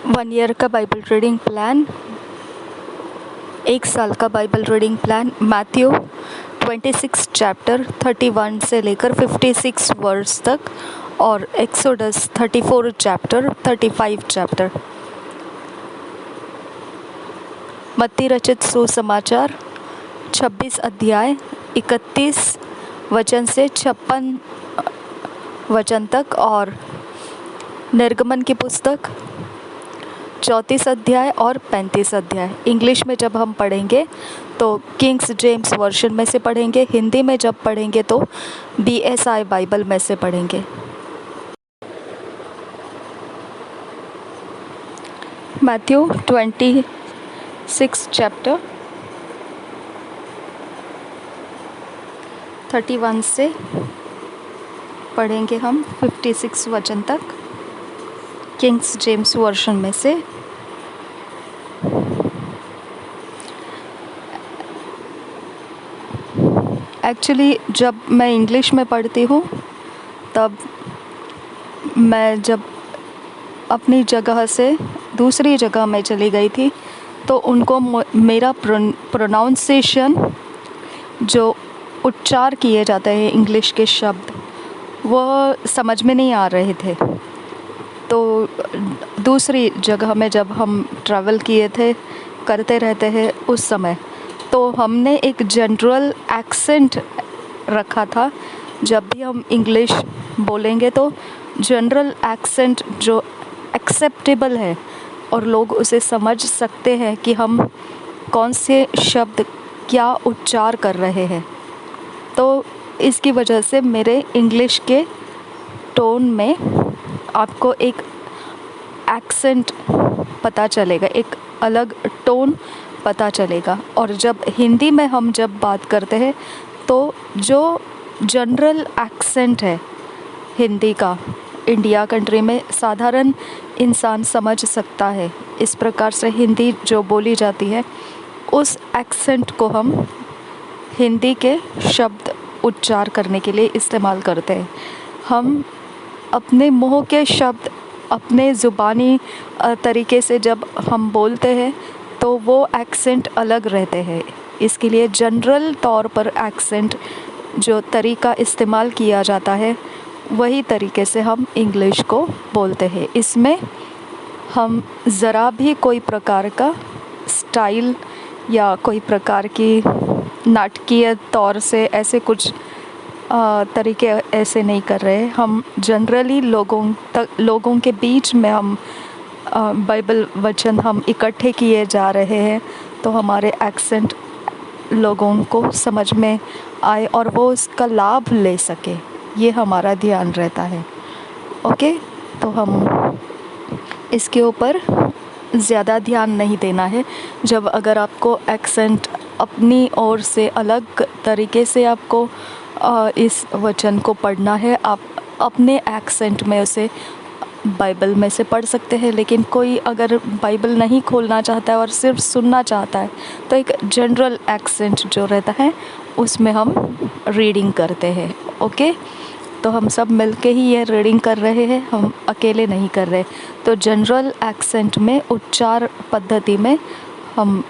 1 year का Bible reading plan, 1 साल का Bible reading plan, Matthew 26 chapter 31 से लेकर 56 वर्स तक और एक्सोडस 34 चैप्टर 35 चैप्टर। मत्ती रचित सुसमाचार 26 अध्याय 31 वचन से 56 वचन तक और निर्गमन की पुस्तक 34 अध्याय और 35 अध्याय। इंग्लिश में जब हम पढ़ेंगे तो किंग्स जेम्स वर्जन में से पढ़ेंगे, हिंदी में जब पढ़ेंगे तो BSI बाइबल में से पढ़ेंगे। मैथ्यू 26 चैप्टर 31 से पढ़ेंगे हम 56 वचन तक, किंग्स जेम्स वर्जन में से। एक्चुअली जब मैं इंग्लिश में पढ़ती हूँ तब मैं जब अपनी जगह से दूसरी जगह में चली गई थी तो उनको मेरा प्रोनाउंसिएशन, जो उच्चार किए जाते हैं इंग्लिश के शब्द, वह समझ में नहीं आ रहे थे। तो दूसरी जगह में जब हम ट्रैवल किए थे, करते रहते हैं उस समय, तो हमने एक जनरल एक्सेंट रखा था। जब भी हम इंग्लिश बोलेंगे तो जनरल एक्सेंट जो एक्सेप्टेबल है और लोग उसे समझ सकते हैं कि हम कौन से शब्द क्या उच्चार कर रहे हैं, तो इसकी वजह से मेरे इंग्लिश के टोन में आपको एक एक्सेंट पता चलेगा, एक अलग टोन पता चलेगा। और जब हिंदी में हम जब बात करते हैं तो जो जनरल एक्सेंट है हिंदी का, इंडिया कंट्री में साधारण इंसान समझ सकता है। इस प्रकार से हिंदी जो बोली जाती है उस एक्सेंट को हम हिंदी के शब्द उच्चार करने के लिए इस्तेमाल करते हैं। हम अपने मुँह के शब्द अपने ज़ुबानी तरीके से जब हम बोलते हैं तो वो एक्सेंट अलग रहते हैं। इसके लिए जनरल तौर पर एक्सेंट जो तरीका इस्तेमाल किया जाता है वही तरीके से हम इंग्लिश को बोलते हैं। इसमें हम ज़रा भी कोई प्रकार का स्टाइल या कोई प्रकार की नाटकीय तौर से ऐसे कुछ तरीके ऐसे नहीं कर रहे। हम जनरली लोगों के बीच में हम बाइबल वचन हम इकट्ठे किए जा रहे हैं तो हमारे एक्सेंट लोगों को समझ में आए और वो उसका लाभ ले सके, ये हमारा ध्यान रहता है। ओके, तो हम इसके ऊपर ज़्यादा ध्यान नहीं देना है। जब अगर आपको एक्सेंट अपनी ओर से अलग तरीके से आपको इस वचन को पढ़ना है, आप अपने एक्सेंट में उसे बाइबल में से पढ़ सकते हैं। लेकिन कोई अगर बाइबल नहीं खोलना चाहता है और सिर्फ सुनना चाहता है तो एक जनरल एक्सेंट जो रहता है उसमें हम रीडिंग करते हैं। ओके, तो हम सब मिलके ही ये रीडिंग कर रहे हैं, हम अकेले नहीं कर रहे। तो जनरल एक्सेंट में, उच्चार पद्धति में हम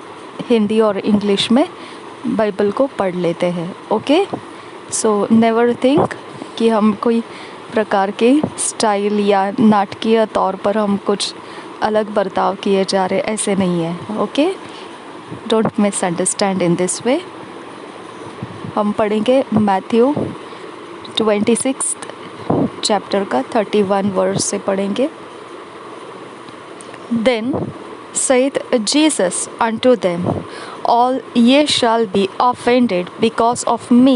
हिंदी और इंग्लिश में बाइबल को पढ़ लेते हैं। ओके, सो नेवर थिंक कि हम कोई प्रकार के स्टाइल या नाटकीय तौर पर हम कुछ अलग बर्ताव किए जा रहे, ऐसे नहीं है। Okay, don't misunderstand in this way. हम पढ़ेंगे मैथ्यू 26 चैप्टर का 31 वर्स से पढ़ेंगे। Then saith Jesus unto them, All ye shall be offended because of me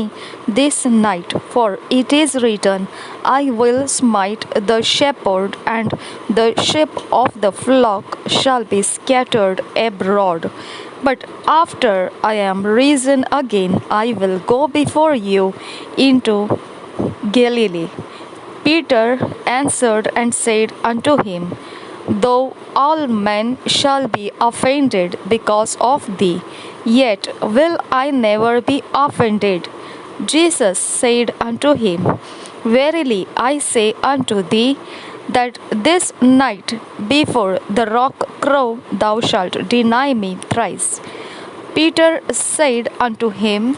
this night, for it is written, I will smite the shepherd, and the sheep of the flock shall be scattered abroad. But after I am risen again, I will go before you into Galilee. Peter answered and said unto him, Though all men shall be offended because of thee, yet will I never be offended. Jesus said unto him, Verily I say unto thee, that this night before the cock crow thou shalt deny me thrice. Peter said unto him,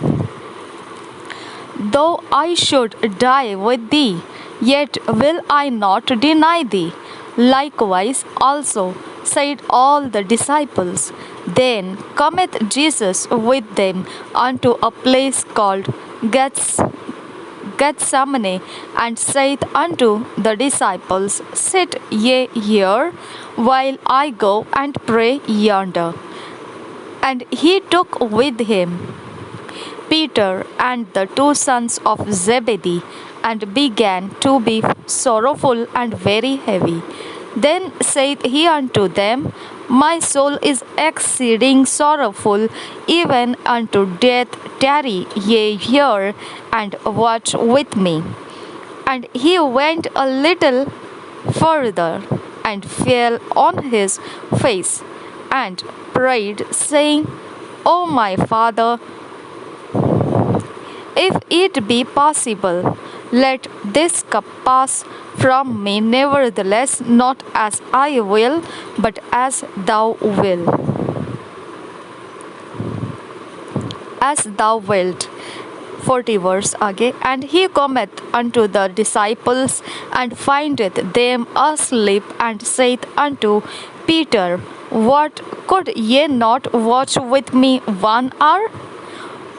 Though I should die with thee, yet will I not deny thee. Likewise also said all the disciples. Then cometh Jesus with them unto a place called Gethsemane, and saith unto the disciples, Sit ye here, while I go and pray yonder. And he took with him Peter and the two sons of Zebedee, and began to be sorrowful and very heavy. Then saith he unto them, My soul is exceeding sorrowful, even unto death. Tarry ye here, and watch with me. And he went a little further, and fell on his face, and prayed, saying, O my Father, if it be possible, let this cup pass from me. Nevertheless, not as I will, but as thou wilt. As thou wilt. 40 verse आगे. And he cometh unto the disciples, and findeth them asleep, and saith unto Peter, What, could ye not watch with me 1 hour?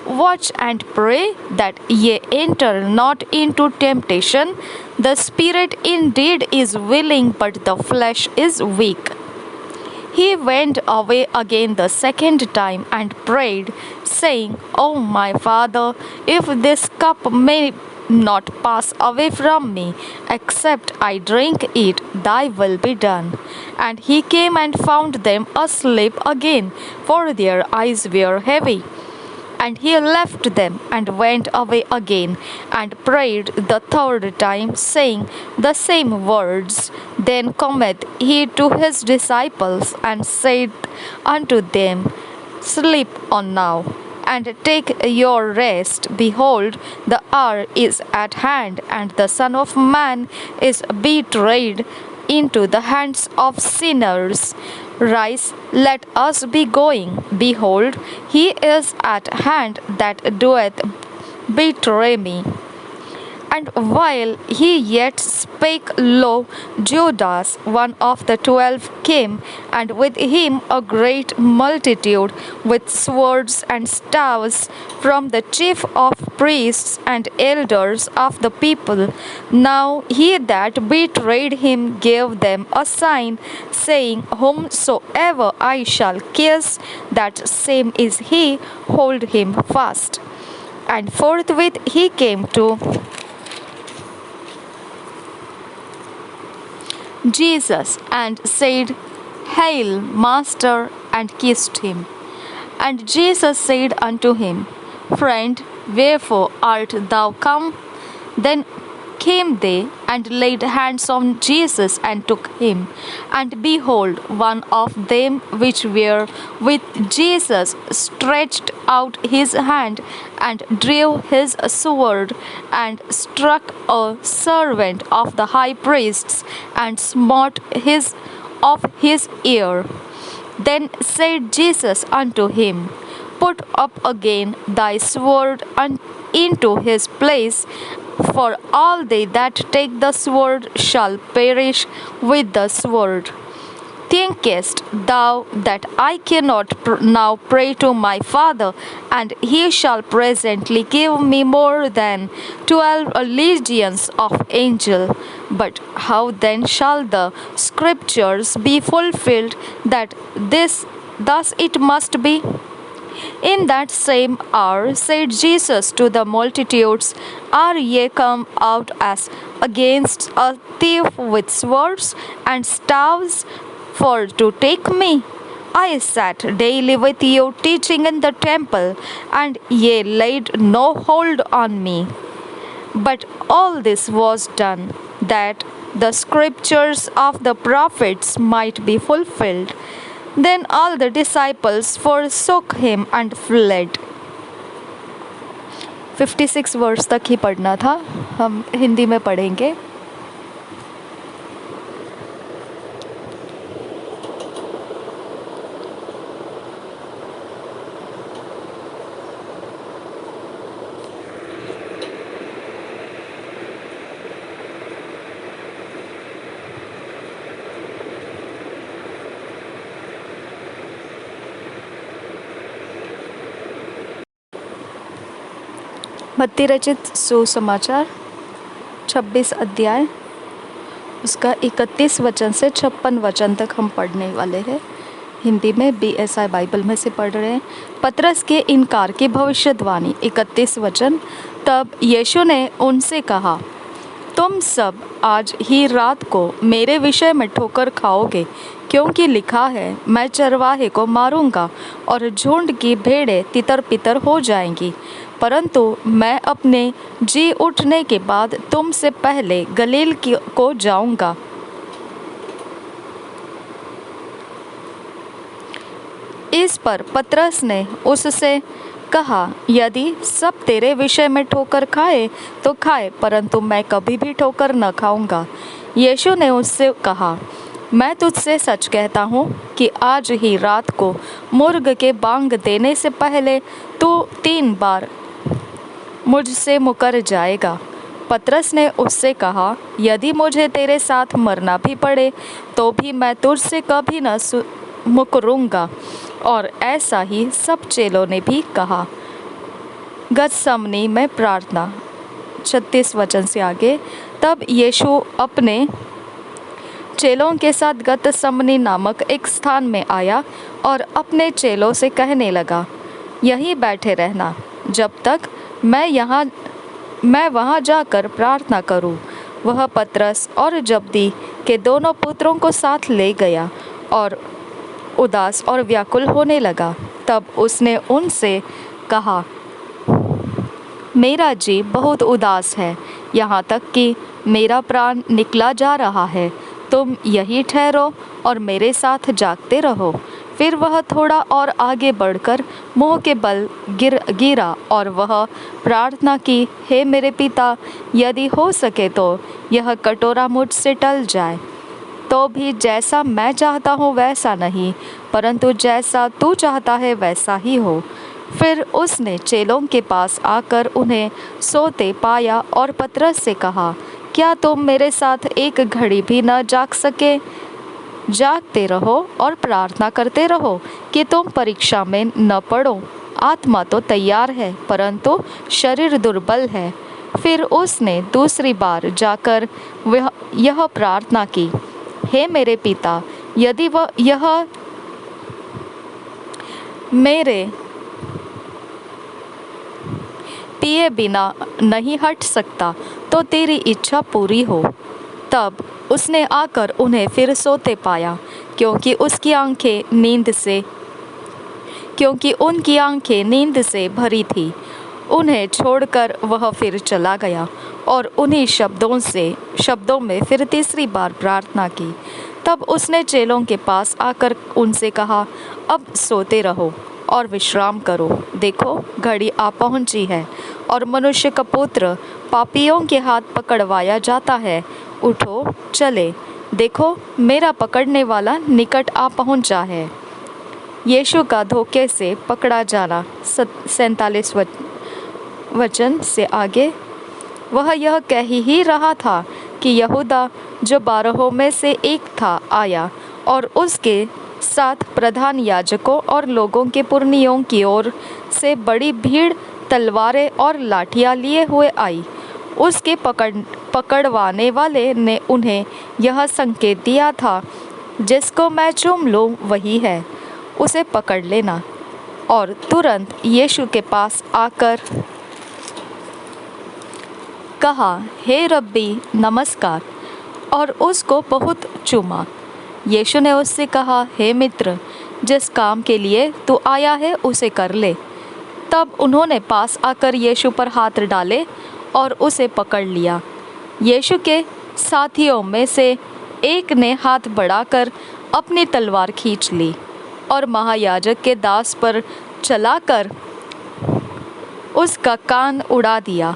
Watch and pray that ye enter not into temptation. The spirit indeed is willing, but the flesh is weak. He went away again the second time, and prayed, saying, O my Father, if this cup may not pass away from me, except I drink it, thy will be done. And he came and found them asleep again, for their eyes were heavy. And he left them, and went away again, and prayed the third time, saying the same words. Then cometh he to his disciples, and said unto them, Sleep on now, and take your rest. Behold, the hour is at hand, and the Son of Man is betrayed into the hands of sinners. Rise, let us be going. Behold, he is at hand that doeth betray me. And while he yet spake, lo, Judas, one of the 12, came, and with him a great multitude, with swords and staves, from the chief of priests and elders of the people. Now he that betrayed him gave them a sign, saying, Whomsoever I shall kiss, that same is he, hold him fast. And forthwith he came to Jesus, and said, Hail, Master, and kissed him. And Jesus said unto him, Friend, wherefore art thou come? Then came they, and laid hands on Jesus, and took him. And behold, one of them which were with Jesus stretched out his hand, and drew his sword, and struck a servant of the high priest's, and smote his of his ear. Then said Jesus unto him, Put up again thy sword into his place, for all they that take the sword shall perish with the sword. Thinkest thou that I cannot now pray to my Father, and he shall presently give me more than 12 legions of angels? But how then shall the scriptures be fulfilled, that thus it must be? In that same hour said Jesus to the multitudes, Are ye come out as against a thief with swords and staves, for to take me? I sat daily with you teaching in the temple, and ye laid no hold on me. But all this was done, that the scriptures of the prophets might be fulfilled. Then all the disciples forsook him and fled. 56 वर्ष तक ही पढ़ना था, हम हिंदी में पढ़ेंगे. मत्ती रचित सुसमाचार 26 अध्याय उसका 31 वचन से 56 वचन तक हम पढ़ने वाले हैं। हिंदी में BSI बाइबल में से पढ़ रहे हैं। पतरस के इनकार की भविष्यवाणी 31 वचन। तब यीशु ने उनसे कहा, तुम सब आज ही रात को मेरे विषय में ठोकर खाओगे, क्योंकि लिखा है, मैं चरवाहे को मारूंगा और झुंड की भेड़ें तितर पितर हो जाएंगी। परंतु मैं अपने जी उठने के बाद तुमसे पहले गलील को जाऊंगा। इस पर पतरस ने उससे कहा, यदि सब तेरे विषय में ठोकर खाए तो खाए, परंतु मैं कभी भी ठोकर न खाऊंगा। यीशु ने उससे कहा, मैं तुझसे सच कहता हूँ कि आज ही रात को मुर्ग के बांग देने से पहले तू 3 बार मुझसे मुकर जाएगा। पतरस ने उससे कहा, यदि मुझे तेरे साथ मरना भी पड़े तो भी मैं तुझसे कभी न मुकरूंगा। और ऐसा ही सब चेलों ने भी कहा। गतसमनी में प्रार्थना 36 वचन से आगे। तब यीशु अपने चेलों के साथ गतसमनी नामक एक स्थान में आया और अपने चेलों से कहने लगा, यहीं बैठे रहना जब तक मैं वहाँ जाकर प्रार्थना करूँ। वह पतरस और जब्दी के दोनों पुत्रों को साथ ले गया और उदास और व्याकुल होने लगा। तब उसने उनसे कहा, मेरा जी बहुत उदास है, यहाँ तक कि मेरा प्राण निकला जा रहा है। तुम यहीं ठहरो और मेरे साथ जागते रहो। फिर वह थोड़ा और आगे बढ़कर मुँह के बल गिरा और वह प्रार्थना की, हे मेरे पिता, यदि हो सके तो यह कटोरा मुझसे टल जाए, तो भी जैसा मैं चाहता हूँ वैसा नहीं, परंतु जैसा तू चाहता है वैसा ही हो। फिर उसने चेलों के पास आकर उन्हें सोते पाया और पतरस से कहा, क्या तुम मेरे साथ एक घड़ी भी न जाग सके? जागते रहो और प्रार्थना करते रहो कि तुम परीक्षा में न पड़ो। आत्मा तो तैयार है, परंतु शरीर दुर्बल है। फिर उसने दूसरी बार जाकर यह प्रार्थना की, हे मेरे पिता, यदि यह मेरे पिए बिना नहीं हट सकता तो तेरी इच्छा पूरी हो। तब उसने आकर उन्हें फिर सोते पाया, क्योंकि उनकी आंखें नींद से भरी थी। उन्हें छोड़कर वह फिर चला गया और उन्हीं शब्दों में फिर तीसरी बार प्रार्थना की। तब उसने चेलों के पास आकर उनसे कहा, अब सोते रहो और विश्राम करो। देखो, घड़ी आ पहुंची है और मनुष्य का पुत्र पापियों के हाथ पकड़वाया जाता है। उठो, चले, देखो, मेरा पकड़ने वाला निकट आ पहुंचा है। यीशु का धोखे से पकड़ा जाना 47 वचन से आगे। वह यह कह ही रहा था कि यहूदा, जो 12 में से एक था, आया और उसके साथ प्रधान याजकों और लोगों के पुरनियों की ओर से बड़ी भीड़ तलवारें और लाठियां लिए हुए आई। उसके पकड़वाने वाले ने उन्हें यह संकेत दिया था, जिसको मैं चूम लूँ वही है, उसे पकड़ लेना। और तुरंत यीशु के पास आकर कहा, हे रब्बी, नमस्कार, और उसको बहुत चूमा। यीशु ने उससे कहा, हे मित्र, जिस काम के लिए तू आया है उसे कर ले। तब उन्होंने पास आकर यीशु पर हाथ डाले और उसे पकड़ लिया। यीशु के साथियों में से एक ने हाथ बढ़ाकर अपनी तलवार खींच ली और महायाजक के दास पर चलाकर उसका कान उड़ा दिया।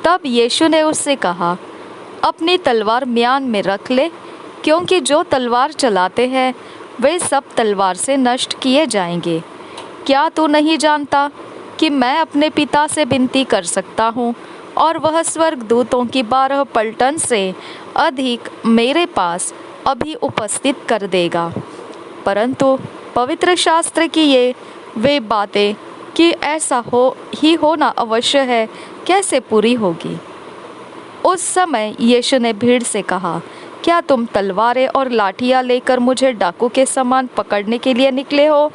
तब यीशु ने उससे कहा, अपनी तलवार म्यान में रख ले, क्योंकि जो तलवार चलाते हैं वे सब तलवार से नष्ट किए जाएंगे। क्या तू नहीं जानता कि मैं अपने पिता से विनती कर सकता हूँ और वह स्वर्गदूतों की 12 पलटन से अधिक मेरे पास अभी उपस्थित कर देगा? परंतु पवित्र शास्त्र की वे बातें कि ऐसा होना अवश्य है, कैसे पूरी होगी? उस समय यीशु ने भीड़ से कहा, क्या तुम तलवारें और लाठियां लेकर मुझे डाकू के समान पकड़ने के लिए निकले हो?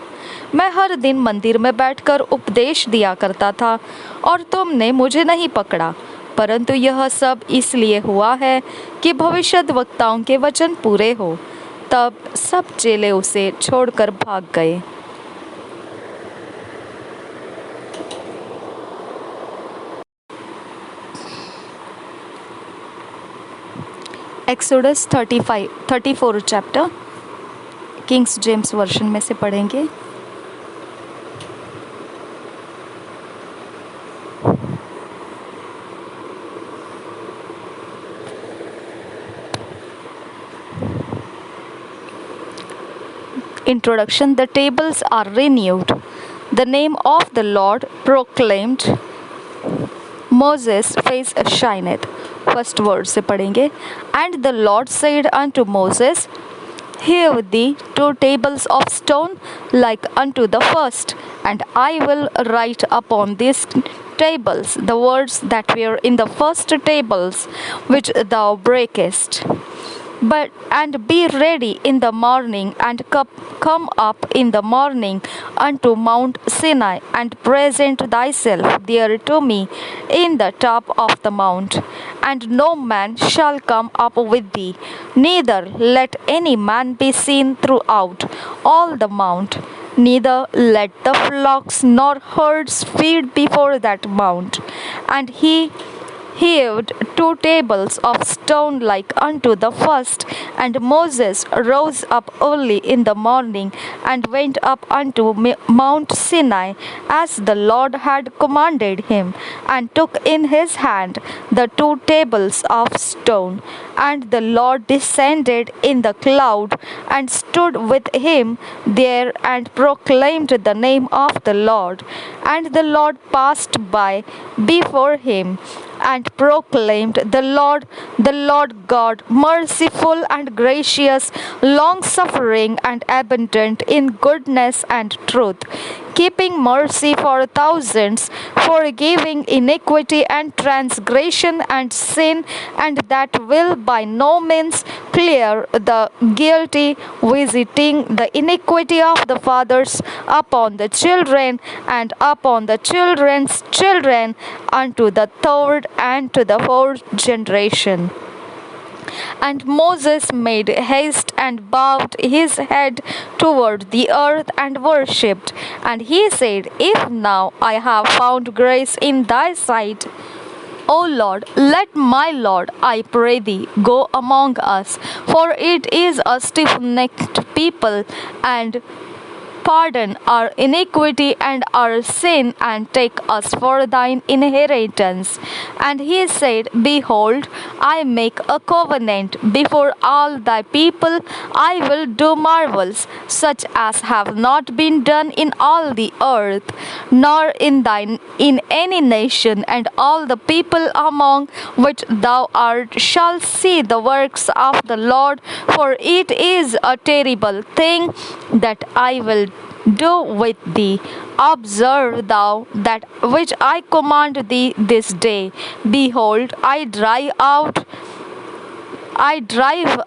मैं हर दिन मंदिर में बैठकर उपदेश दिया करता था और तुमने मुझे नहीं पकड़ा, परंतु यह सब इसलिए हुआ है कि भविष्यद्वक्ताओं के वचन पूरे हो। तब सब चेले उसे छोड़कर भाग गए। Exodus 34 chapter Kings James version में से पढ़ेंगे। Introduction. The tables are renewed. The name of the Lord proclaimed. Moses' face shineth. First word से पढ़ेंगे। And the Lord said unto Moses, Hew thee 2 tables of stone like unto the first, and I will write upon these tables the words that were in the first tables which thou breakest. But and be ready in the morning, and come up in the morning unto Mount Sinai, and present thyself there to me in the top of the mount. And no man shall come up with thee, neither let any man be seen throughout all the mount. Neither let the flocks nor herds feed before that mount. And he hewed 2 tables of stone like unto the first. And Moses rose up early in the morning, and went up unto Mount Sinai, as the Lord had commanded him, and took in his hand the 2 tables of stone. And the Lord descended in the cloud, and stood with him there, and proclaimed the name of the Lord. And the Lord passed by before him, and proclaimed, the Lord God, merciful and gracious, long-suffering and abundant in goodness and truth, keeping mercy for thousands, forgiving iniquity and transgression and sin, and that will by no means clear the guilty, visiting the iniquity of the fathers upon the children, and upon the children's children, unto the third and to the fourth generation. And Moses made haste and bowed his head toward the earth and worshipped. And he said, If now I have found grace in thy sight, O Lord, let my Lord, I pray thee, go among us, for it is a stiff-necked people, and pardon our iniquity and our sin, and take us for thine inheritance. And he said, Behold, I make a covenant before all thy people. I will do marvels, such as have not been done in all the earth, nor in any nation, and all the people among which thou art shall see the works of the Lord, for it is a terrible thing that I will do with thee. Observe thou that which I command thee this day. Behold, I drive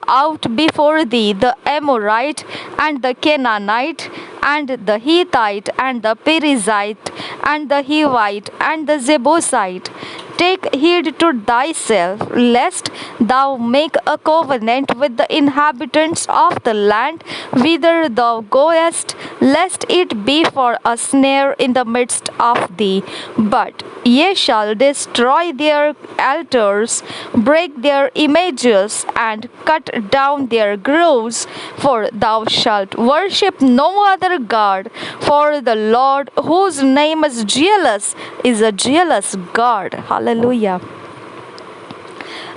out before thee the Amorite, and the Canaanite, and the Hittite, and the Perizzite, and the Hivite, and the Jebusite. Take heed to thyself, lest thou make a covenant with the inhabitants of the land whither thou goest, lest it be for a snare in the midst of thee. But ye shall destroy their altars, break their images, and cut down their groves, for thou shalt worship no other God, for the Lord, whose name is a jealous God. Hallelujah.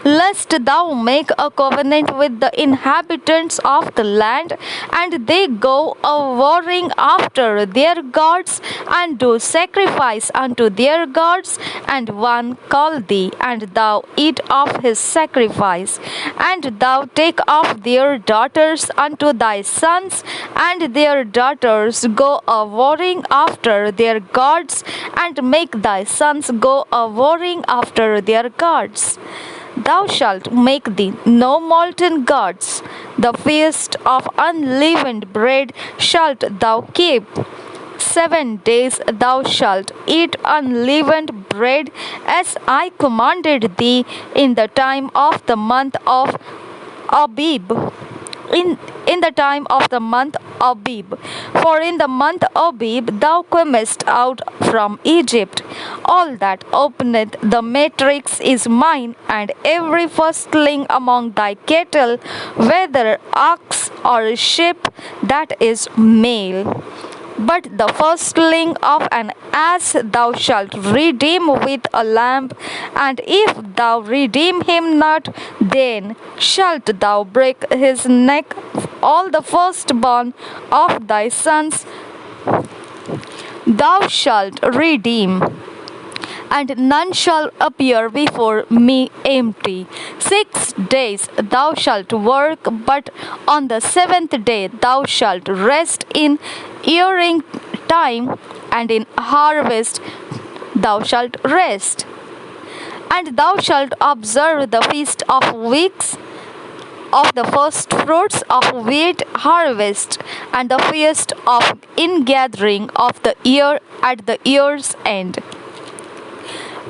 lest thou make a covenant with the inhabitants of the land, and they go a warring after their gods, and do sacrifice unto their gods, and one call thee, and thou eat of his sacrifice. And thou take of their daughters unto thy sons, and their daughters go a warring after their gods, and make thy sons go a warring after their gods. Thou shalt make thee no molten gods. The feast of unleavened bread shalt thou keep. 7 days thou shalt eat unleavened bread, as I commanded thee in the time of the month of Abib. In the time of the month Abib. For in the month Abib thou camest out from Egypt. All that openeth the matrix is mine, and every firstling among thy cattle, whether ox or sheep, that is male. But the firstling of an ass thou shalt redeem with a lamb, and if thou redeem him not, then shalt thou break his neck. All the firstborn of thy sons thou shalt redeem, and none shall appear before me empty. 6 days thou shalt work, but on the 7th day thou shalt rest. In earing time and in harvest thou shalt rest. And thou shalt observe the feast of weeks, of the first fruits of wheat harvest, and the feast of ingathering of the year at the year's end.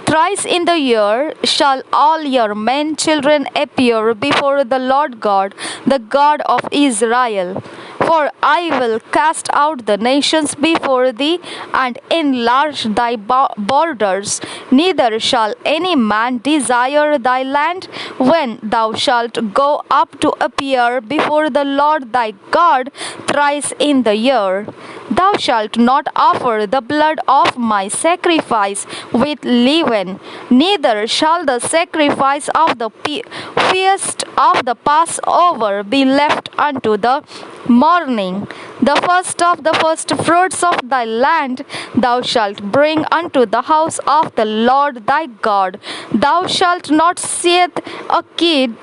Thrice in the year shall all your men children appear before the Lord God, the God of Israel. For I will cast out the nations before thee, and enlarge thy borders. Neither shall any man desire thy land, when thou shalt go up to appear before the Lord thy God thrice in the year. Thou shalt not offer the blood of my sacrifice with leaven, neither shall the sacrifice of the feast of the Passover be left unto the morning. The first of the first fruits of thy land thou shalt bring unto the house of the Lord thy God. Thou shalt not seethe a kid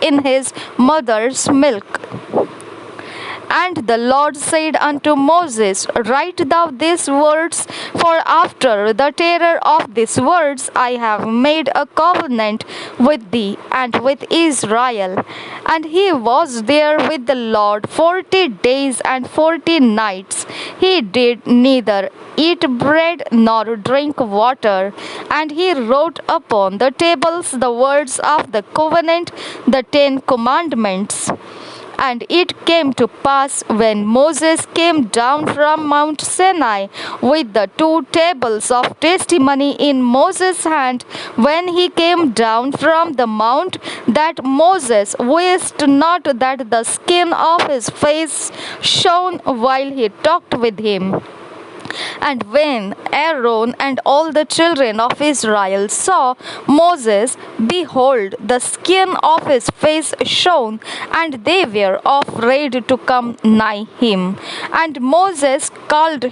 in his mother's milk. And the Lord said unto Moses, Write thou these words, for after the terror of these words I have made a covenant with thee and with Israel. And he was there with the Lord 40 days and 40 nights. He did neither eat bread nor drink water. And he wrote upon the tables the words of the covenant, the 10 commandments. And it came to pass, when Moses came down from Mount Sinai with the 2 tables of testimony in Moses' hand, when he came down from the mount, that Moses wist not that the skin of his face shone while he talked with him. And when Aaron and all the children of Israel saw Moses, behold, the skin of his face shone, and they were afraid to come nigh him. And Moses called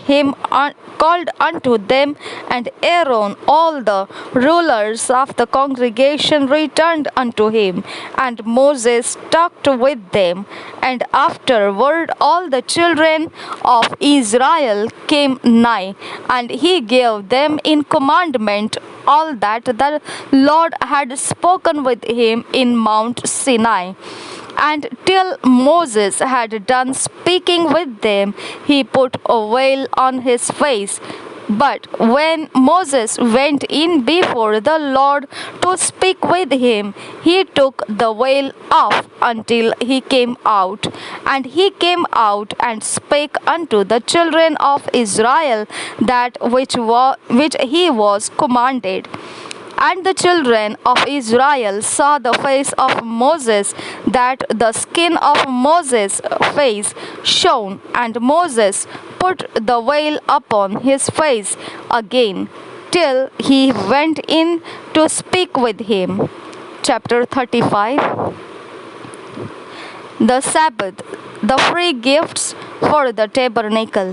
unto them, and Aaron, all the rulers of the congregation, returned unto him. And Moses talked with them. And afterward all the children of Israel came nigh, and he gave them in commandment all that the Lord had spoken with him in Mount Sinai. And till Moses had done speaking with them, he put a veil on his face. But when Moses went in before the Lord to speak with him, he took the veil off until he came out. And he came out and spake unto the children of Israel that which he was commanded. And the children of Israel saw the face of Moses, that the skin of Moses' face shone, and Moses put the veil upon his face again. till he went in to speak with him. Chapter 35. The Sabbath, the free gifts for the tabernacle.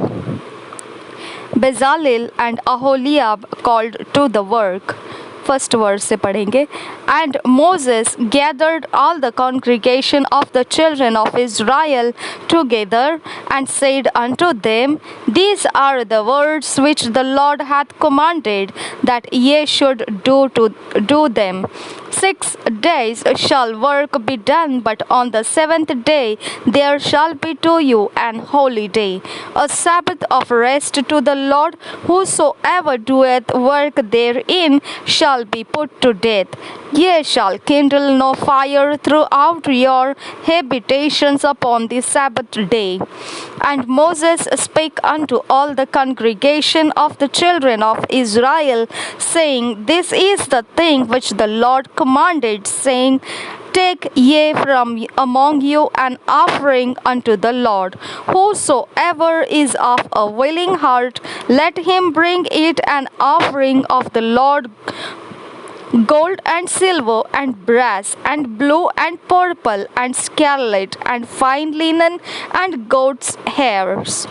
Bezalel and Aholiab called to the work. First verse से पढ़ेंगे. And Moses gathered all the congregation of the children of Israel together and said unto them, These are the words which the Lord hath commanded that ye should do them. 6 days shall work be done, but on the 7th day there shall be to you an holy day, a Sabbath of rest to the Lord. Whosoever doeth work therein shall be put to death. Ye shall kindle no fire throughout your habitations upon the Sabbath day. And Moses spake unto all the congregation of the children of Israel, saying, This is the thing which the Lord commanded, saying, Take ye from among you an offering unto the Lord. Whosoever is of a willing heart, let him bring it an offering of the Lord, gold and silver and brass and blue and purple and scarlet and fine linen and goats' hairs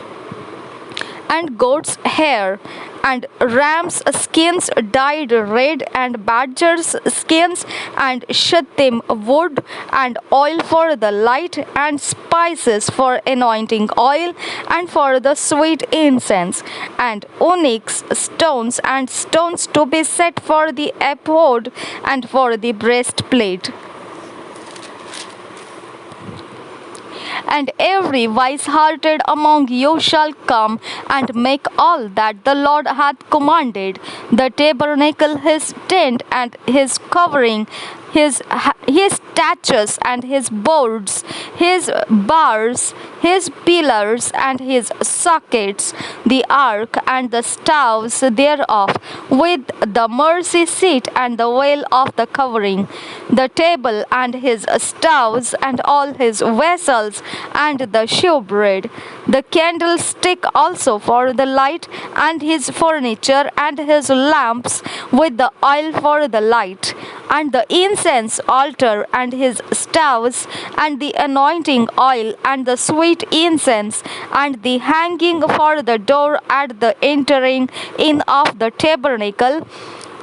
and rams' skins dyed red, and badgers' skins, and shittim wood, and oil for the light, and spices for anointing oil, and for the sweet incense, and onyx stones, and stones to be set for the ephod, and for the breastplate. And every wise-hearted among you shall come and make all that the Lord hath commanded, the tabernacle, his tent, and his covering, his statues and his boards, his bars, his pillars and his sockets, the ark and the staves thereof, with the mercy seat and the veil of the covering, the table and his staves and all his vessels, and the shewbread, the candlestick also for the light, and his furniture, and his lamps, with the oil for the light, and the incense altar, and his staves, and the anointing oil, and the sweet incense, and the hanging for the door at the entering in of the tabernacle,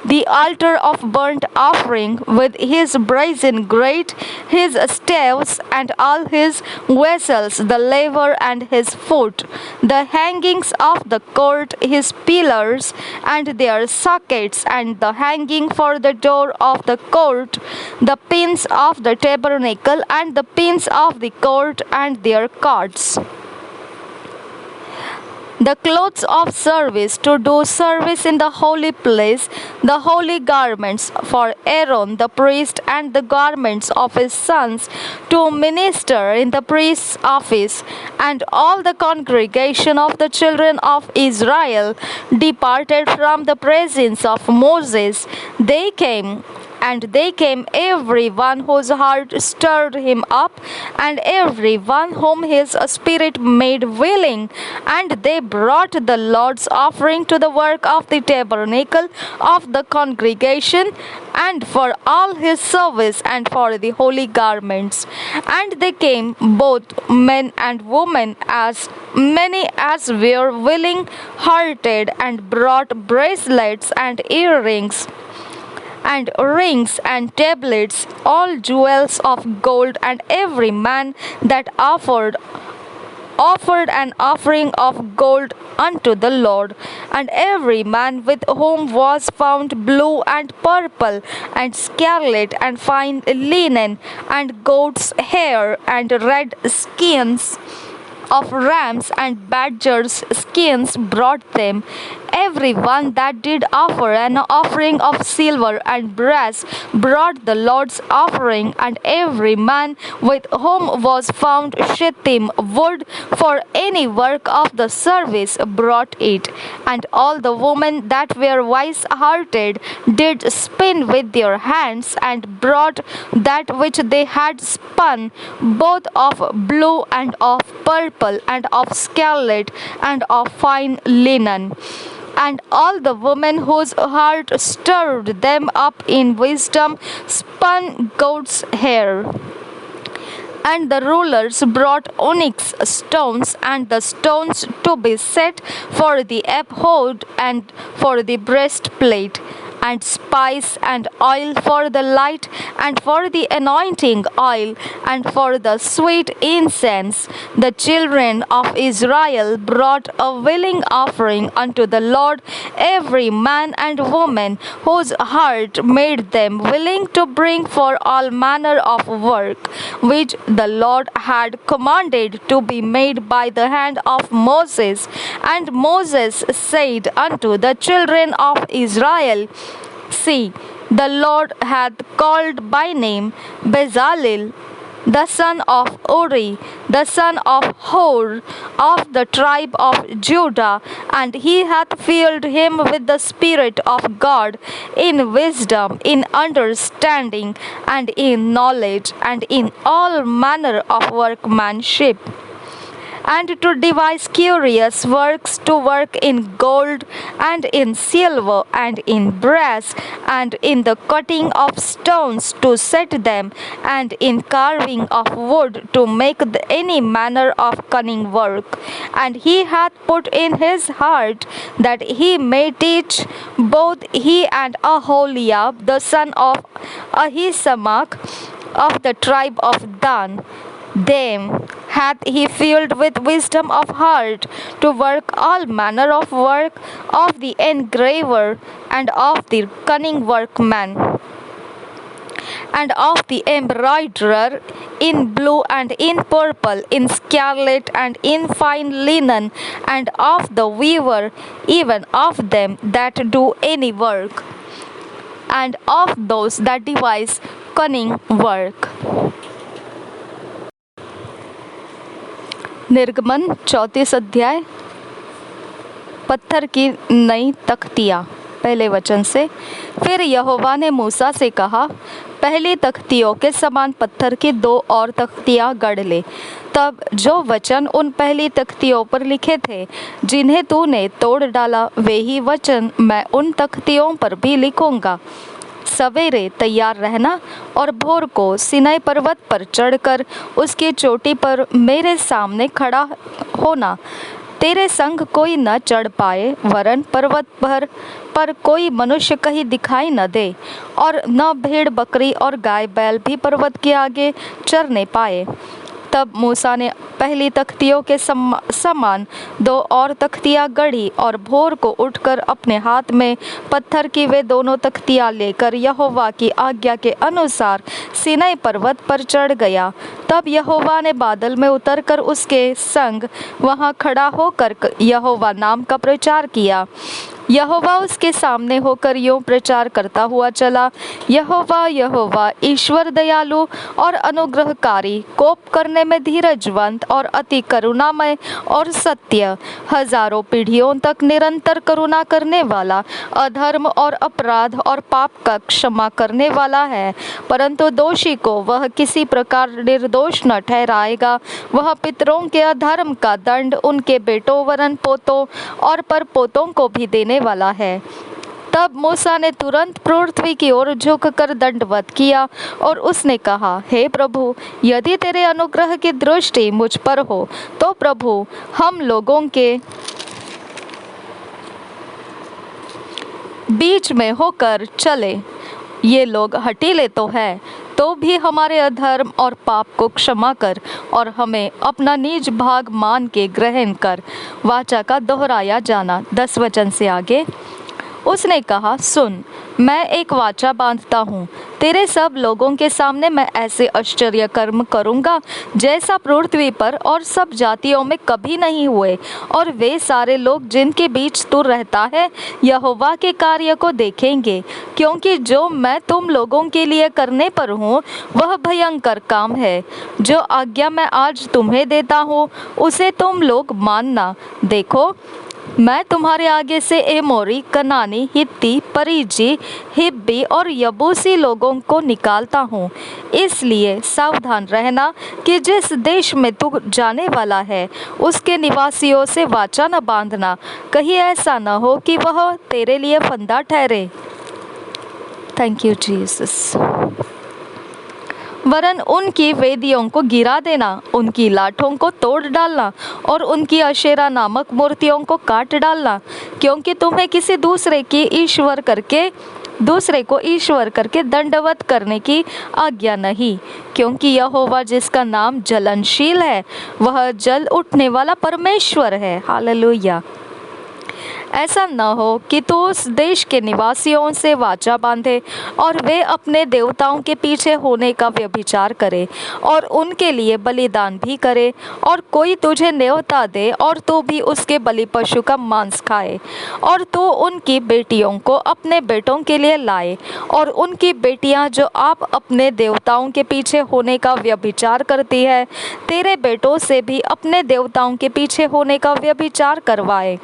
the altar of burnt offering with his brazen grate, his staves and all his vessels, the laver and his foot, the hangings of the court, his pillars and their sockets, and the hanging for the door of the court, the pins of the tabernacle, and the pins of the court and their cords. The clothes of service to do service in the holy place, the holy garments for Aaron the priest, and the garments of his sons to minister in the priest's office. And all the congregation of the children of Israel departed from the presence of Moses. They came, every one whose heart stirred him up, and every one whom his spirit made willing. And they brought the Lord's offering to the work of the tabernacle of the congregation, and for all his service, and for the holy garments. And they came, both men and women, as many as were willing hearted, and brought bracelets and earrings, and rings and tablets, all jewels of gold, and every man that offered an offering of gold unto the Lord. And every man with whom was found blue and purple and scarlet and fine linen and goat's hair and red skins of rams and badgers' skins brought them. Every one that did offer an offering of silver and brass brought the Lord's offering, and every man with whom was found shittim wood for any work of the service brought it. And all the women that were wise-hearted did spin with their hands, and brought that which they had spun, both of blue and of purple and of scarlet and of fine linen. And all the women whose heart stirred them up in wisdom spun goat's hair. And the rulers brought onyx stones and the stones to be set for the ephod and for the breastplate, and spice and oil for the light, and for the anointing oil, and for the sweet incense. The children of Israel brought a willing offering unto the Lord, every man and woman whose heart made them willing to bring for all manner of work, which the Lord had commanded to be made by the hand of Moses. And Moses said unto the children of Israel, See, the Lord hath called by name Bezalel, the son of Uri, the son of Hur, of the tribe of Judah, and he hath filled him with the Spirit of God, in wisdom, in understanding, and in knowledge, and in all manner of workmanship, and to devise curious works, to work in gold, and in silver, and in brass, and in the cutting of stones to set them, and in carving of wood to make any manner of cunning work. And he hath put in his heart that he may teach both he and Aholiab the son of Ahisamach of the tribe of Dan. Them hath he filled with wisdom of heart to work all manner of work of the engraver and of the cunning workman, and of the embroiderer, in blue and in purple, in scarlet and in fine linen, and of the weaver, even of them that do any work, and of those that devise cunning work. निर्गमन 34 अध्याय। पत्थर की नई तख्तियाँ। पहले वचन से, फिर यहोवा ने मूसा से कहा, पहली तख्तियों के समान पत्थर की 2 और तख्तियाँ गढ़ ले। तब जो वचन उन पहली तख्तियों पर लिखे थे, जिन्हें तूने तोड़ डाला, वे ही वचन मैं उन तख्तियों पर भी लिखूंगा। सवेरे तैयार रहना और भोर को सिनाई पर्वत पर चढ़कर उसकी चोटी पर मेरे सामने खड़ा होना। तेरे संग कोई न चढ़ पाए, वरन पर्वत पर कोई मनुष्य कहीं दिखाई न दे, और न भेड़ बकरी और गाय बैल भी पर्वत के आगे चरने पाए। तब मूसा ने पहली तख्तियों के समान 2 और तख्तियाँ गढ़ी, और भोर को उठकर अपने हाथ में पत्थर की वे दोनों तख्तियाँ लेकर यहोवा की आज्ञा के अनुसार सीनै पर्वत पर चढ़ गया। तब यहोवा ने बादल में उतरकर उसके संग वहाँ खड़ा होकर यहोवा नाम का प्रचार किया। यहोवा उसके सामने होकर यूं प्रचार करता हुआ चला, यहोवा यहोवा ईश्वर दयालु और अनुग्रहकारी, कोप करने में धीरजवंत और अति करुणामय और सत्य, हजारों पीढ़ियों तक निरंतर करुणा करने वाला, अधर्म और अपराध और पाप का क्षमा करने वाला है, परंतु दोषी को वह किसी प्रकार निर्दोष न ठहराएगा। वह पितरों के अधर्म का दंड उनके बेटों वरन पोतों और परपोतों को भी देने वाला है। तब मूसा ने तुरंत पृथ्वी की ओर झुककर दंडवत किया और उसने कहा, हे प्रभु, यदि तेरे अनुग्रह की दृष्टि मुझ पर हो तो प्रभु, हम लोगों के बीच में होकर चले। ये लोग हठीले तो है, तो भी हमारे अधर्म और पाप को क्षमा कर और हमें अपना निज भाग मान के ग्रहण कर। वाचा का दोहराया जाना। 10 वचन से आगे उसने कहा, सुन, मैं एक वाचा बांधता हूँ, तेरे सब लोगों के सामने मैं ऐसे आश्चर्य कर्म करूँगा जैसा पृथ्वी पर और सब जातियों में कभी नहीं हुए, और वे सारे लोग जिनके बीच तू रहता है यहोवा के कार्य को देखेंगे, क्योंकि जो मैं तुम लोगों के लिए करने पर हूँ वह भयंकर काम है। जो आज्ञा मैं आज तुम्हें देता हूँ उसे तुम लोग मानना। देखो, मैं तुम्हारे आगे से एमोरी, कनानी, हित्ती, परिज्जी, हिब्बी और यबूसी लोगों को निकालता हूँ। इसलिए सावधान रहना कि जिस देश में तू जाने वाला है उसके निवासियों से वाचा न बांधना, कहीं ऐसा न हो कि वह तेरे लिए फंदा ठहरे। Thank you Jesus. वरन उनकी वेदियों को गिरा देना, उनकी लाठों को तोड़ डालना और उनकी अशेरा नामक मूर्तियों को काट डालना, क्योंकि तुम्हें किसी दूसरे को ईश्वर करके दंडवत करने की आज्ञा नहीं, क्योंकि यहोवा जिसका नाम जलनशील है वह जल उठने वाला परमेश्वर है। हालेलुया। ऐसा न हो कि तू उस देश के निवासियों से वाचा बांधे और वे अपने देवताओं के पीछे होने का व्यभिचार करे और उनके लिए बलिदान भी करे, और कोई तुझे न्योता दे और तू भी उसके बलि पशु का मांस खाए, और तू उनकी बेटियों को अपने बेटों के लिए लाए, और उनकी बेटियां जो आप अपने देवताओं के पीछे होने का व्यभिचार करती है, तेरे बेटों से भी अपने देवताओं के पीछे होने का व्यभिचार करवाए।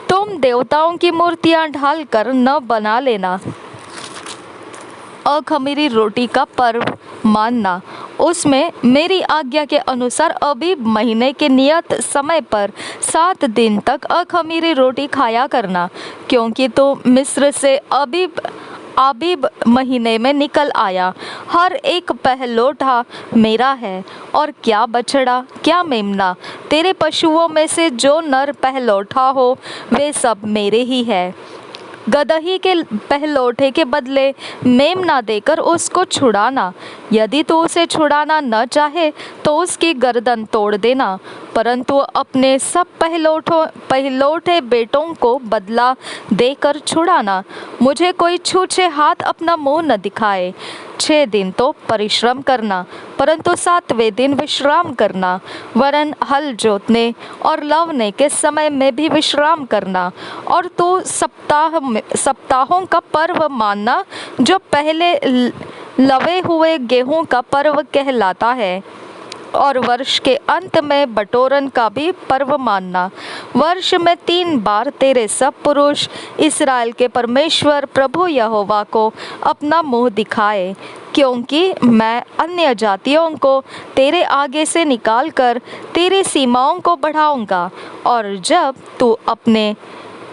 तुम देवताओं की मूर्तियां ढालकर न बना लेना। अखमीरी रोटी का पर्व मानना, उसमें मेरी आज्ञा के अनुसार अबीब महीने के नियत समय पर 7 दिन तक अखमीरी रोटी खाया करना, क्योंकि तुम मिस्र से आबीब महीने में निकल आया। हर एक पहलोठा मेरा है, और क्या बछड़ा क्या मेमना, तेरे पशुओं में से जो नर पहलोठा हो वे सब मेरे ही है। गदही के पहलोठे के बदले मेमना देकर उसको छुड़ाना। यदि तू उसे छुड़ाना न चाहे तो उसकी गर्दन तोड़ देना, परंतु अपने सब पहलोठे बेटों को बदला देकर छुड़ाना। मुझे कोई छूछे हाथ अपना मुंह न दिखाए। 6 दिन तो परिश्रम करना, परंतु 7वें दिन विश्राम करना, वरन हल जोतने और लवने के समय में भी विश्राम करना। और तू सप्ताहों का पर्व मानना, जो पहले लवे हुए गेहूं का पर्व कहलाता है, और वर्ष के अंत में बटोरन का भी पर्व मानना। वर्ष में 3 बार तेरे सब पुरुष इस्राएल के परमेश्वर प्रभु यहोवा को अपना मुंह दिखाए, क्योंकि मैं अन्य जातियों को तेरे आगे से निकालकर तेरी सीमाओं को बढ़ाऊंगा। और जब तू अपने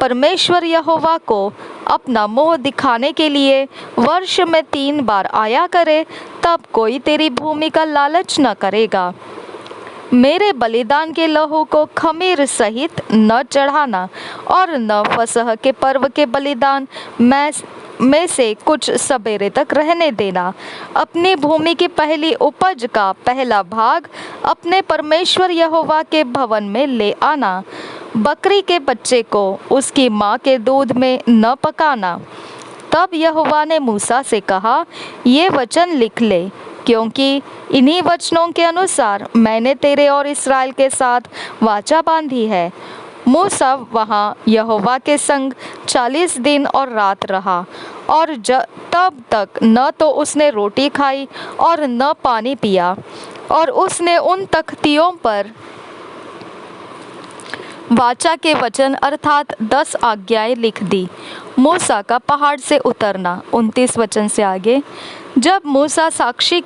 परमेश्वर यहोवा को अपना मुँह दिखाने के लिए वर्ष में 3 बार आया करे, तब कोई तेरी भूमि का लालच न करेगा। मेरे बलिदान के लहू को खमीर सहित न चढ़ाना, और न फसह के पर्व के बलिदान में से कुछ सबेरे तक रहने देना। अपनी भूमि की पहली उपज का पहला भाग अपने परमेश्वर यहोवा के भवन में ले आना। बकरी के बच्चे को उसकी माँ के दूध में न पकाना। तब यहोवा ने मूसा से कहा, ये वचन लिख ले, क्योंकि इन्हीं वचनों के अनुसार मैंने तेरे और इस्राएल के साथ वाचा बांधी है। मूसा वहाँ यहोवा के संग 40 दिन और रात रहा, और तब तक न तो उसने रोटी खाई और न पानी पिया। और उसने उन तख्तियों पर वाचा के वचन अर्थात 10 आज्ञाएं लिख दी। मूसा का पहाड़ से उतरना, 29 वचन से आगे। जब मूसा साक्षी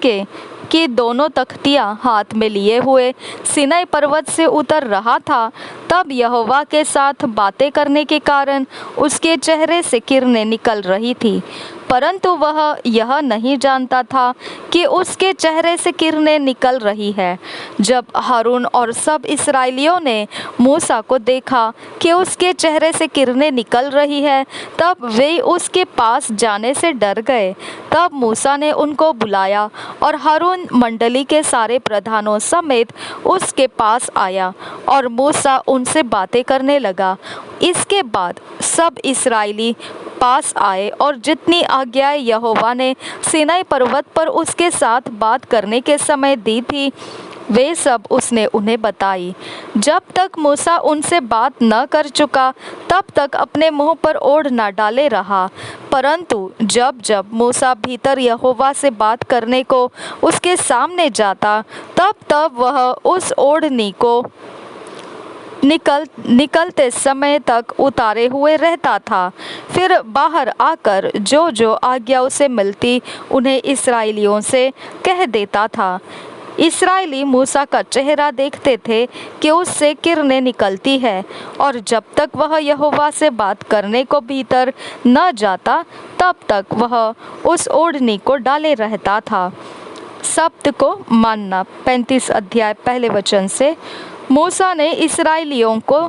की दोनों तख्तियां हाथ में लिए हुए सीनै पर्वत से उतर रहा था, तब यहोवा के साथ बातें करने के कारण उसके चेहरे से किरणें निकल रही थी, परंतु वह यह नहीं जानता था कि उसके चेहरे से किरणें निकल रही है। जब हारून और सब इस्राएलियों ने मूसा को देखा कि उसके चेहरे से किरणें निकल रही है, तब वे उसके पास जाने से डर गए। तब मूसा ने उनको बुलाया और हारून मंडली के सारे प्रधानों समेत उसके पास आया, और मूसा उनसे बातें करने लगा। इसके बाद सब इस्राएली पास आए, और जितनी आज्ञाएं यहोवा ने सीनै पर्वत पर उसके साथ बात करने के समय दी थी, वे सब उसने उन्हें बताई। जब तक मूसा उनसे बात न कर चुका, तब तक अपने मुंह पर ओढ़ना डाले रहा, परंतु जब जब मूसा भीतर यहोवा से बात करने को उसके सामने जाता, तब तब वह उस ओढ़नी को निकलते समय तक उतारे हुए रहता था। फिर बाहर आकर जो जो आज्ञा उसे मिलती उन्हें इस्राएलियों से कह देता था। इस्राएली मूसा का चेहरा देखते थे कि उससे किरणें निकलती है, और जब तक वह यहोवा से बात करने को भीतर न जाता तब तक वह उस ओढ़नी को डाले रहता था। शब्द को मानना 35 अध्याय पहले वचन से। मूसा ने इस्राएलियों को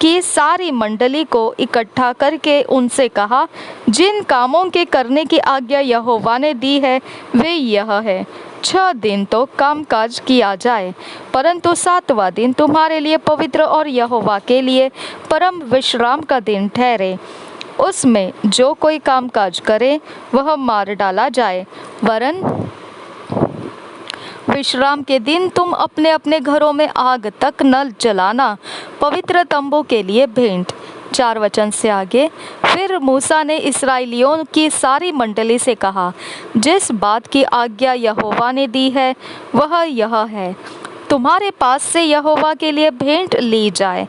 की सारी मंडली को इकट्ठा करके उनसे कहा, जिन कामों के करने की आज्ञा यहोवा ने दी है वे यह है, 6 दिन तो कामकाज किया जाए, परंतु 7वां दिन तुम्हारे लिए पवित्र और यहोवा के लिए परम विश्राम का दिन ठहरे। उसमें जो कोई कामकाज करे वह मार डाला जाए, वरन विश्राम के दिन तुम अपने अपने घरों में आग तक न जलाना, पवित्र तंबू के लिए भेंट। 4 वचन से आगे। फिर मूसा ने इस्राएलियों की सारी मंडली से कहा, जिस बात की आज्ञा यहोवा ने दी है वह यह है, तुम्हारे पास से यहोवा के लिए भेंट ली जाए,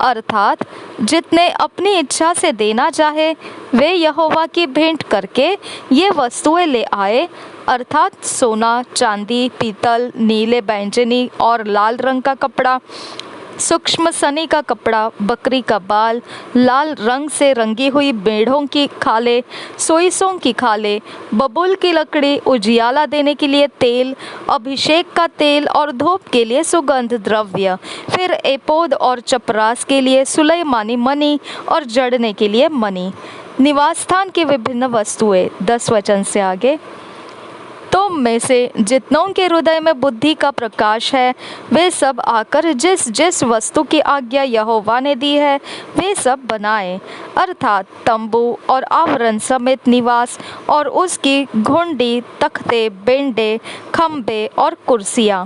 अर्थात जितने अपनी इच्छा से देना चाहे वे यहोवा की भेंट करके ये वस्तुएं ले आए, अर्थात सोना, चांदी, पीतल, नीले, बैंगनी और लाल रंग का कपड़ा, सूक्ष्म सनी का कपड़ा, बकरी का बाल, लाल रंग से रंगी हुई मेढ़ों की खालें, सोइसों की खालें, बबूल की लकड़ी, उजियाला देने के लिए तेल, अभिषेक का तेल और धूप के लिए सुगंध द्रव्य, फिर एपोद और चपरास के लिए सुलैमानी मणि और जड़ने के लिए मणि। निवास स्थान की विभिन्न वस्तुएं। 10 वचन से आगे। तुम में से जितनों के हृदय में बुद्धि का प्रकाश है वे सब आकर जिस जिस वस्तु की आज्ञा यहोवा ने दी है वे सब बनाए, अर्थात तंबू और आवरण समेत निवास और उसकी घुंडी, तख्ते, बेंडे, खंबे और कुर्सियाँ,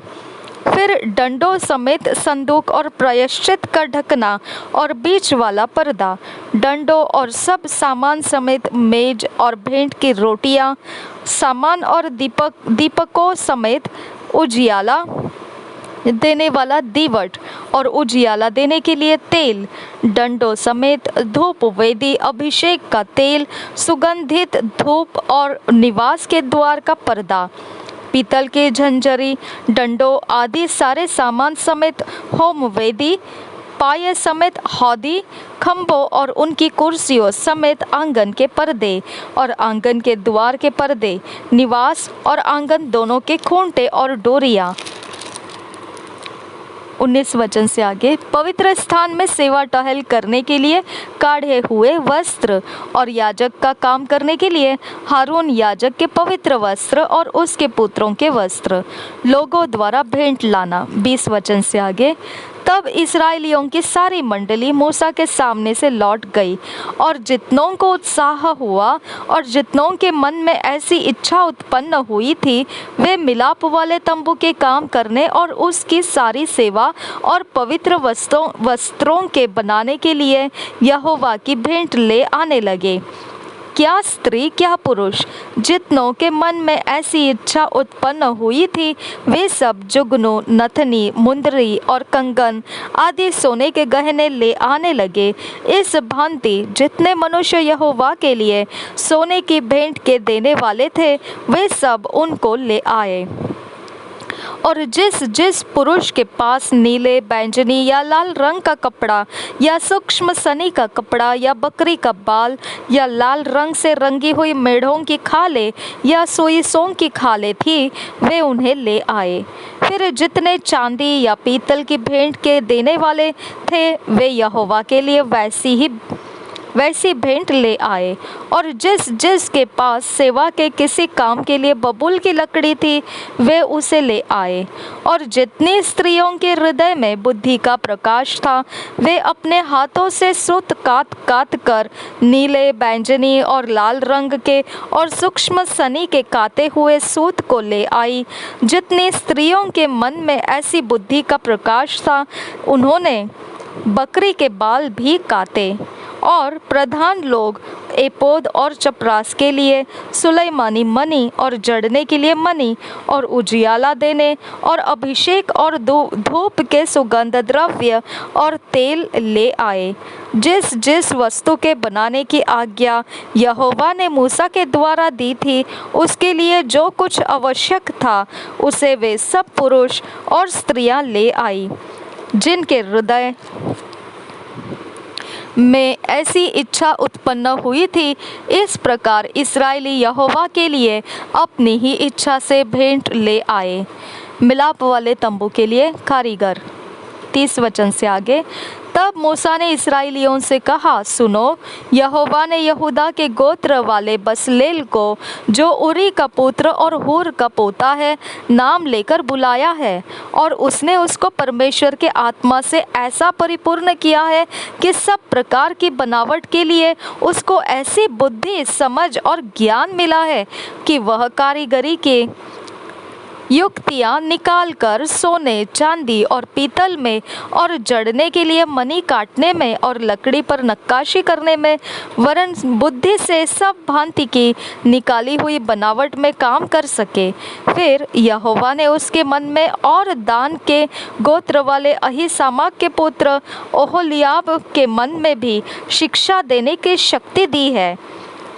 फिर डंडों समेत संदूक और प्रायश्चित का ढकना और बीच वाला पर्दा, डंडों और सब सामान समेत मेज और भेंट की रोटियां, सामान और दीपकों समेत उजियाला देने वाला दीवट और उजियाला देने के लिए तेल, डंडों समेत धूप वेदी, अभिषेक का तेल, सुगंधित धूप और निवास के द्वार का पर्दा, पीतल के झंझरी, डंडों आदि सारे सामान समेत होम वेदी, पाये समेत हौदी, खंभों और उनकी कुर्सियों समेत आंगन के पर्दे और आंगन के द्वार के पर्दे, निवास और आंगन दोनों के खूंटे और डोरियां। 19 वचन से आगे। पवित्र स्थान में सेवा टहल करने के लिए काढ़े हुए वस्त्र और याजक का काम करने के लिए हारून याजक के पवित्र वस्त्र और उसके पुत्रों के वस्त्र, लोगों द्वारा भेंट लाना। 20 वचन से आगे। तब इस्राएलियों की सारी मंडली मूसा के सामने से लौट गई, और जितनों को उत्साह हुआ और जितनों के मन में ऐसी इच्छा उत्पन्न हुई थी वे मिलाप वाले तंबू के काम करने और उसकी सारी सेवा और पवित्र वस्त्रों के बनाने के लिए यहोवा की भेंट ले आने लगे। क्या स्त्री क्या पुरुष, जितनों के मन में ऐसी इच्छा उत्पन्न हुई थी वे सब जुगनू, नथनी, मुंदरी और कंगन आदि सोने के गहने ले आने लगे। इस भांति जितने मनुष्य यहोवा के लिए सोने की भेंट के देने वाले थे वे सब उनको ले आए। और जिस जिस पुरुष के पास नीले, बैंगनी या लाल रंग का कपड़ा या सूक्ष्म सनी का कपड़ा या बकरी का बाल या लाल रंग से रंगी हुई मेढ़ों की खालें या सोइसों की खालें थी वे उन्हें ले आए। फिर जितने चांदी या पीतल की भेंट के देने वाले थे वे यहोवा के लिए वैसी भेंट ले आए। और जिस जिस के पास सेवा के किसी काम के लिए बबूल की लकड़ी थी वे उसे ले आए। और जितनी स्त्रियों के हृदय में बुद्धि का प्रकाश था वे अपने हाथों से सूत काट काट कर नीले, बैंगनी और लाल रंग के और सूक्ष्म सनी के काते हुए सूत को ले आई। जितनी स्त्रियों के मन में ऐसी बुद्धि का प्रकाश था उन्होंने बकरी के बाल भी काटे और प्रधान लोग एपोद और चपरास के लिए सुलैमानी मणि और जड़ने के लिए मणि और उजियाला देने और अभिषेक और धूप के सुगंध द्रव्य और तेल ले आए। जिस जिस वस्तु के बनाने की आज्ञा यहोवा ने मूसा के द्वारा दी थी, उसके लिए जो कुछ आवश्यक था उसे वे सब पुरुष और स्त्रियां ले आई, जिनके हृदय में ऐसी इच्छा उत्पन्न हुई थी। इस प्रकार इस्राएली यहोवा के लिए अपनी ही इच्छा से भेंट ले आए। मिलाप वाले तंबू के लिए कारीगर। 30 वचन से आगे, तब मूसा ने इस्राएलियों से कहा, सुनो, यहोवा ने यहूदा के गोत्र वाले बसलेल को, जो उरी का पुत्र और हूर का पोता है, नाम लेकर बुलाया है, और उसने उसको परमेश्वर के आत्मा से ऐसा परिपूर्ण किया है कि सब प्रकार की बनावट के लिए उसको ऐसी बुद्धि, समझ और ज्ञान मिला है कि वह कारीगरी के युक्तियाँ निकाल कर सोने, चांदी और पीतल में और जड़ने के लिए मणि काटने में और लकड़ी पर नक्काशी करने में, वरन बुद्धि से सब भांति की निकाली हुई बनावट में काम कर सके। फिर यहोवा ने उसके मन में और दान के गोत्र वाले अहीसामाक के पुत्र ओहोलियाब के मन में भी शिक्षा देने की शक्ति दी है।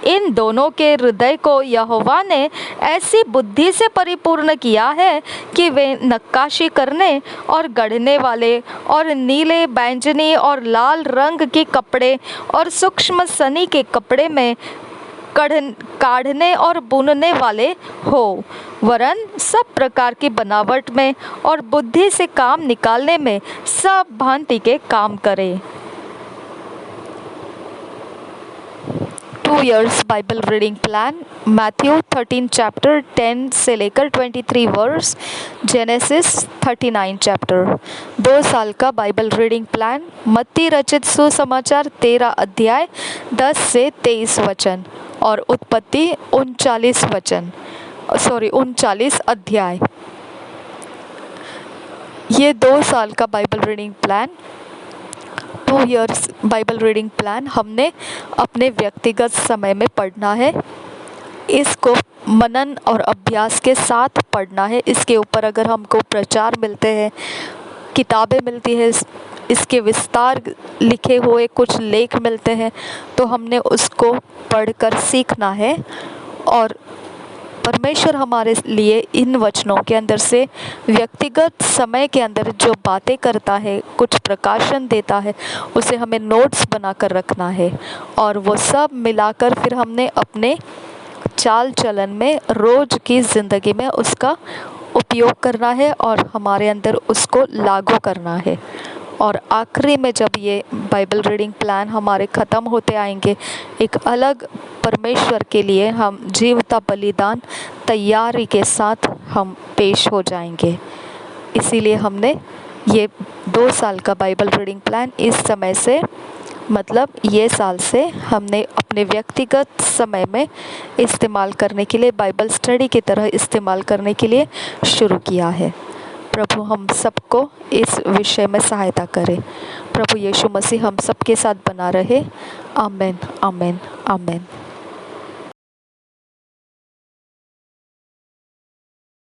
इन दोनों के हृदय को यहोवा ने ऐसी बुद्धि से परिपूर्ण किया है कि वे नक्काशी करने और गढ़ने वाले और नीले, बैंगनी और लाल रंग के कपड़े और सूक्ष्म सनी के कपड़े में काढ़ने और बुनने वाले हो, वरन सब प्रकार की बनावट में और बुद्धि से काम निकालने में सब भांति के काम करे। 2 years Bible reading plan. Matthew 13 chapter 10 से लेकर 23 वर्स, जेनेसिस 39 चैप्टर। 2 साल का बाइबल रीडिंग प्लान। मत्ती रचित सुसमाचार 13 अध्याय 10 से 23 वचन और उत्पत्ति 39 अध्याय। ये 2 साल का Bible reading plan, 2 years Bible reading plan हमने अपने व्यक्तिगत समय में पढ़ना है। इसको मनन और अभ्यास के साथ पढ़ना है। इसके ऊपर अगर हमको प्रचार मिलते हैं, किताबें मिलती है, इसके विस्तार लिखे हुए कुछ लेख मिलते हैं, तो हमने उसको पढ़कर सीखना है। और परमेश्वर हमारे लिए इन वचनों के अंदर से व्यक्तिगत समय के अंदर जो बातें करता है, कुछ प्रकाशन देता है, उसे हमें नोट्स बनाकर रखना है और वो सब मिलाकर फिर हमने अपने चाल चलन में, रोज की ज़िंदगी में उसका उपयोग करना है और हमारे अंदर उसको लागू करना है। और आखिरी में जब ये बाइबल रीडिंग प्लान हमारे ख़त्म होते आएंगे, एक अलग परमेश्वर के लिए हम जीवता बलिदान तैयारी के साथ हम पेश हो जाएंगे। इसीलिए हमने ये 2 साल का बाइबल रीडिंग प्लान इस समय से, मतलब ये साल से हमने अपने व्यक्तिगत समय में इस्तेमाल करने के लिए, बाइबल स्टडी की तरह इस्तेमाल करने के लिए शुरू किया है। प्रभु हम सबको इस विषय में सहायता करे। प्रभु यीशु मसीह हम सबके साथ बना रहे। आमीन, आमीन, आमीन।